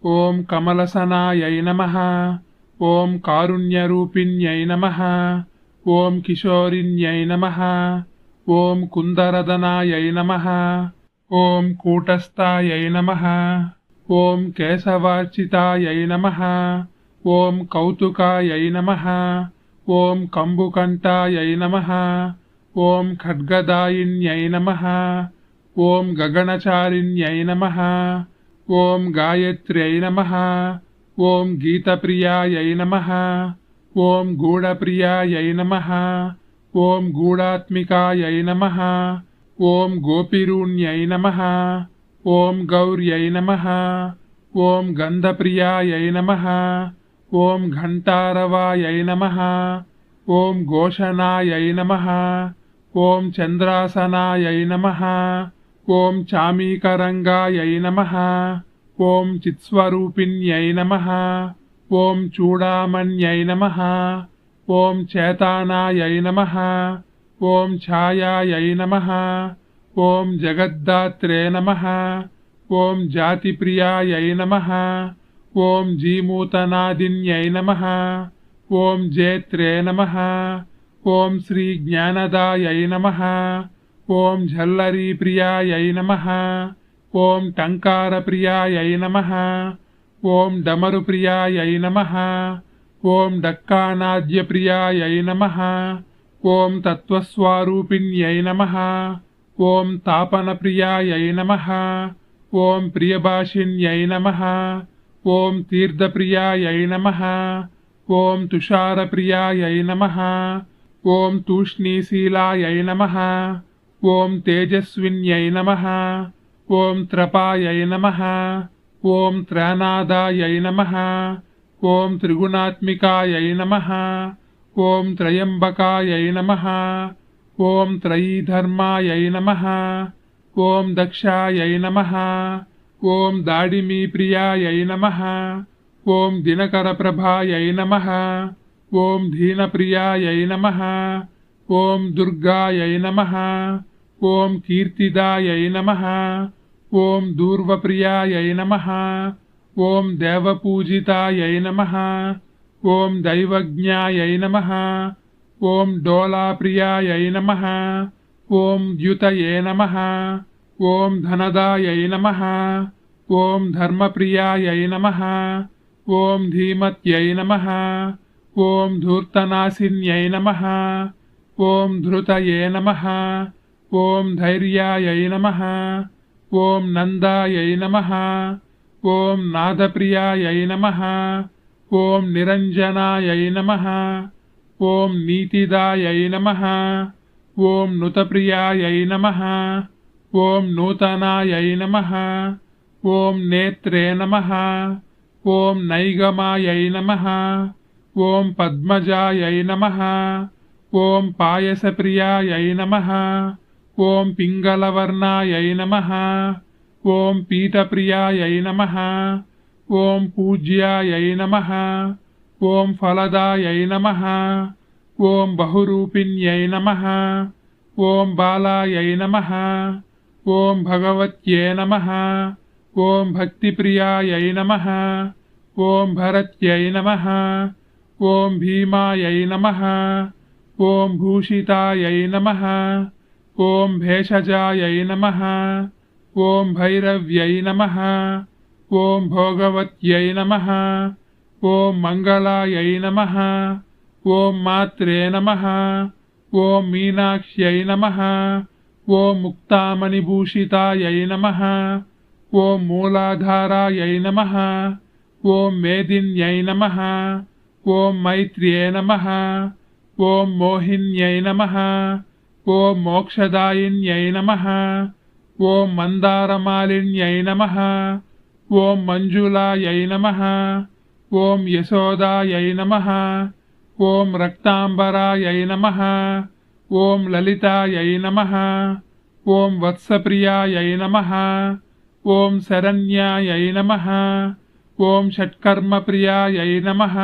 ఓం కమలసనాయై నమః ఓం కారుణ్యరూపిణ్యై నమః ఓం కిశోరిణ్యై నమః ఓం కుందరదనాయై నమః ఓం కూటస్థాయై నమః ఓం కేశవార్చితాయై నమః ఓం కౌతుకాయై నమః ఓం కంబుకంఠాయై నమః ఓం ఖడ్గదాయిన్యై నమః ఓం గగనచారిణ్యై నమః ఓం గాయత్ర్యై నమః ఓం గీతప్రియాయై నమః ఓం గూఢప్రియాయై నమః ఓం గూఢాత్మికాయై నమః ఓం గోపిరూణ్యై నమః ఓం గౌర్యై నమః ఓం గంధప్రియాయై నమః ఓం ఘంటారవాయై నమః ఓం ఘోషణాయై నమః ఓం చంద్రాసనాయై నమః ఓం చామీకరంగాయై నమః ఓం చిత్స్వరూపిణ్యై నమః ఓం చూడామణ్యై నమః ఓం చేతానాయై నమః ఓం ఛాయాయై నమః ఓం జగద్దాత్రే నమః ఓం జాతిప్రియాయై నమః ఓం జీమూతనాదిన్యై నమః ఓం జేత్రే నమః ఓం శ్రీ జ్ఞానదాయై నమః ఓం ఝల్లరీప్రియాయై నమః ఓం టంకారప్రియాయై నమః ఓం డమరుప్రియాయై నమః ఓం డక్కానాద్యప్రియాయై నమః ఓం తత్వస్వరూపిణ్యై నమః ఓం తాపనప్రియాయై నమః ఓం ప్రియభాషిణ్యై నమః ఓం తీర్థప్రియాయై నమః ఓం తుషారప్రియాయై నమః ఓం తూష్ణీశీలాయై నమః ఓం తేజస్విన్యై నమః ఓం త్రపాయై నమః ఓం త్రానాదాయై నమః ఓం త్రిగుణాత్మికాయై నమః ఓం త్రయంబకాయై నమః ఓం త్రయీధర్మాయై నమః ఓం దక్షాయై నమః ఓం దాడిమీప్రియాయై నమః ఓం దినకరప్రభాయై నమః ఓం దీనప్రియాయై నమః ఓం దుర్గాయై నమః ఓం కీర్తిదాయై నమః ఓం దూర్వప్రియాయై నమః ఓం దేవపూజితాయై నమః ఓం దైవజ్ఞాయై నమః ఓం డోలాప్రియాయై నమః ఓం ద్యుతయే నమః ఓం ధనదాయై నమః ఓం ధర్మప్రియాయై నమః ఓం ధీమత్యై నమః ఓం ధూర్తనాశిన్యై నమః ఓం ధృతయే నమః ఓం ధైర్యాయై నమః ఓం నందాయై నమః ఓం నాదప్రియాయై నమః ఓం నిరంజనాయై నమః ఓం నీతిదాయై నమః ఓం నుతప్రియాయై నమః ఓం నూతనాయై నమః ఓం నేత్రే నమః ఓం నైగమాయై నమః ఓం పద్మజాయై నమః ఓం పాయసప్రియాయై నమః ఓం పింగళవర్ణాయై నమః ఓం పీఠప్రియాయై నమః ఓం పూజ్యాయై నమః ఓం ఫలదాయై నమః ఓం బహురూపిణ్యై నమః ఓం బాలాయై నమః ఓం భగవత్యే నమః ఓం భక్తిప్రియాయై నమః ఓం భరత్యై నమః ఓం భీమాయై నమః ఓం భూషితాయై నమః ఓం భేషజాయై నమః ఓం భైరవ్యై నమః ఓం భోగవత్యై నమః ఓం మంగళాయై నమః ఓం మాత్రే నమః ఓం మీనాక్ష్యై నమః ఓం ముక్తామణిభూషితాయై నమః ఓం మూలాధారాయై నమః ఓం మేదిన్యై నమః ఓం మైత్ర్యే నమః ఓం మోహిన్యై నమః ఓం మోక్షదాయిన్యై నమః ఓం మందారమాలిన్యై నమః ఓం మంజులాయై నమః ఓం యశోదాయై నమః ఓం రక్తాంబరాయై నమః ఓం లలితాయై నమః ఓం వత్సప్రియాయై నమః ఓం శరణ్యాయై నమః ఓం షట్కర్మప్రియాయై నమః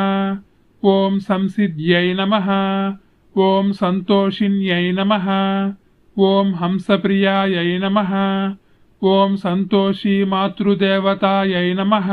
ఓం సంసిద్ధ్యై నమః ఓం సంతోషిన్యై నమః ఓం హంసప్రియాయై నమః ఓం సంతోషి మాతృదేవతాయై నమః.